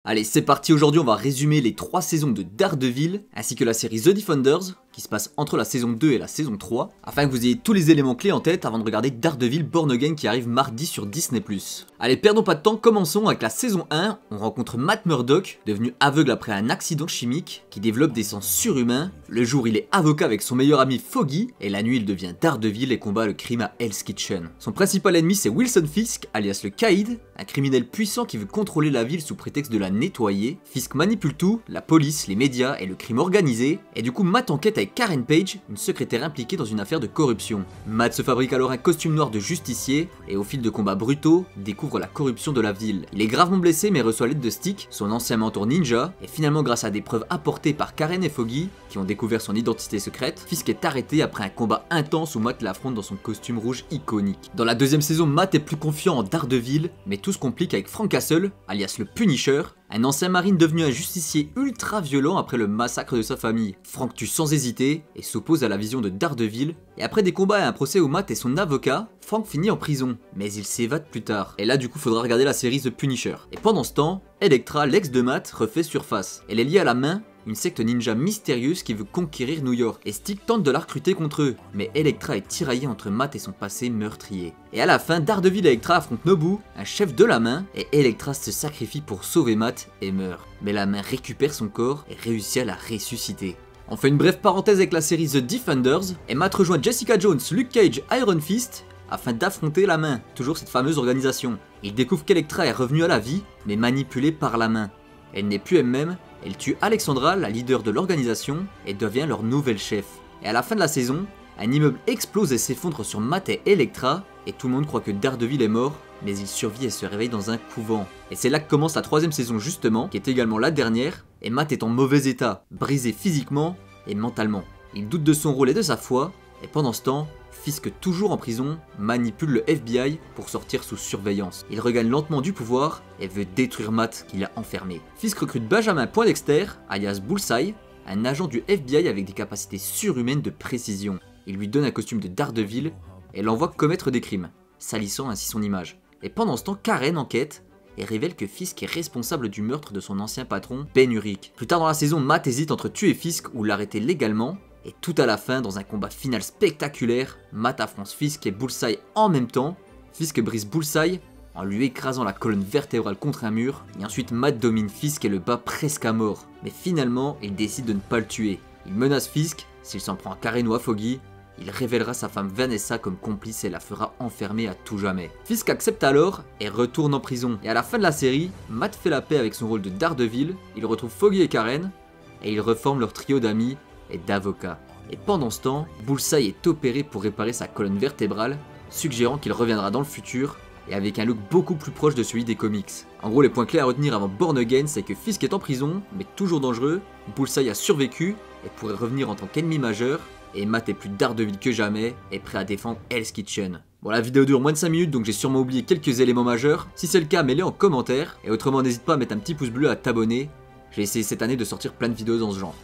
Allez, c'est parti, aujourd'hui on va résumer les 3 saisons de Daredevil, ainsi que la série The Defenders, qui se passe entre la saison 2 et la saison 3, afin que vous ayez tous les éléments clés en tête avant de regarder Daredevil Born Again qui arrive mardi sur Disney+. Allez, perdons pas de temps, commençons avec la saison 1, on rencontre Matt Murdock, devenu aveugle après un accident chimique, qui développe des sens surhumains. Le jour il est avocat avec son meilleur ami Foggy, et la nuit il devient Daredevil et combat le crime à Hell's Kitchen. Son principal ennemi c'est Wilson Fisk, alias le Caïd, un criminel puissant qui veut contrôler la ville sous prétexte de la nettoyer. Fisk manipule tout, la police, les médias et le crime organisé, et du coup Matt enquête avec Karen Page, une secrétaire impliquée dans une affaire de corruption. Matt se fabrique alors un costume noir de justicier, et au fil de combats brutaux, découvre la corruption de la ville. Il est gravement blessé mais reçoit l'aide de Stick, son ancien mentor ninja, et finalement grâce à des preuves apportées par Karen et Foggy, qui ont découvert son identité secrète, Fisk est arrêté après un combat intense où Matt l'affronte dans son costume rouge iconique. Dans la deuxième saison, Matt est plus confiant en Daredevil, mais tout se complique avec Frank Castle, alias le Punisher, un ancien marine devenu un justicier ultra violent après le massacre de sa famille. Frank tue sans hésiter et s'oppose à la vision de Daredevil, et après des combats et un procès où Matt est son avocat, Frank finit en prison, mais il s'évade plus tard. Et là du coup faudra regarder la série The Punisher. Et pendant ce temps, Elektra, l'ex de Matt, refait surface. Elle est liée à la main, une secte ninja mystérieuse qui veut conquérir New York, et Stick tente de la recruter contre eux, mais Elektra est tiraillée entre Matt et son passé meurtrier. Et à la fin, Daredevil et Elektra affrontent Nobu, un chef de la main, et Elektra se sacrifie pour sauver Matt et meurt. Mais la main récupère son corps et réussit à la ressusciter. On fait une brève parenthèse avec la série The Defenders, et Matt rejoint Jessica Jones, Luke Cage, Iron Fist, afin d'affronter la main, toujours cette fameuse organisation. Il découvre qu'Elektra est revenue à la vie, mais manipulée par la main. Elle n'est plus elle-même, elle tue Alexandra, la leader de l'organisation, et devient leur nouvelle chef. Et à la fin de la saison, un immeuble explose et s'effondre sur Matt et Elektra, et tout le monde croit que Daredevil est mort, mais il survit et se réveille dans un couvent. Et c'est là que commence la 3ème saison justement, qui est également la dernière, et Matt est en mauvais état, brisé physiquement et mentalement. Il doute de son rôle et de sa foi, et pendant ce temps, Fisk, toujours en prison, manipule le FBI pour sortir sous surveillance. Il regagne lentement du pouvoir et veut détruire Matt qu'il a enfermé. Fisk recrute Benjamin Poindexter, alias Bullseye, un agent du FBI avec des capacités surhumaines de précision. Il lui donne un costume de Daredevil et l'envoie commettre des crimes, salissant ainsi son image. Et pendant ce temps, Karen enquête et révèle que Fisk est responsable du meurtre de son ancien patron, Ben Urich. Plus tard dans la saison, Matt hésite entre tuer Fisk ou l'arrêter légalement. Et tout à la fin, dans un combat final spectaculaire, Matt affronte Fisk et Bullseye en même temps. Fisk brise Bullseye en lui écrasant la colonne vertébrale contre un mur, et ensuite Matt domine Fisk et le bat presque à mort. Mais finalement, il décide de ne pas le tuer. Il menace Fisk, s'il s'en prend à Karen ou à Foggy, il révélera sa femme Vanessa comme complice et la fera enfermer à tout jamais. Fisk accepte alors et retourne en prison. Et à la fin de la série, Matt fait la paix avec son rôle de Daredevil, il retrouve Foggy et Karen, et ils reforment leur trio d'amis et d'avocats. Et pendant ce temps, Bullseye est opéré pour réparer sa colonne vertébrale, suggérant qu'il reviendra dans le futur et avec un look beaucoup plus proche de celui des comics. En gros, les points clés à retenir avant Born Again, c'est que Fisk est en prison, mais toujours dangereux, Bullseye a survécu et pourrait revenir en tant qu'ennemi majeur, et Matt est plus Daredevil que jamais et prêt à défendre Hell's Kitchen. Bon, la vidéo dure moins de 5 minutes, donc j'ai sûrement oublié quelques éléments majeurs. Si c'est le cas, mets-les en commentaire, et autrement n'hésite pas à mettre un petit pouce bleu, à t'abonner. J'ai essayé cette année de sortir plein de vidéos dans ce genre.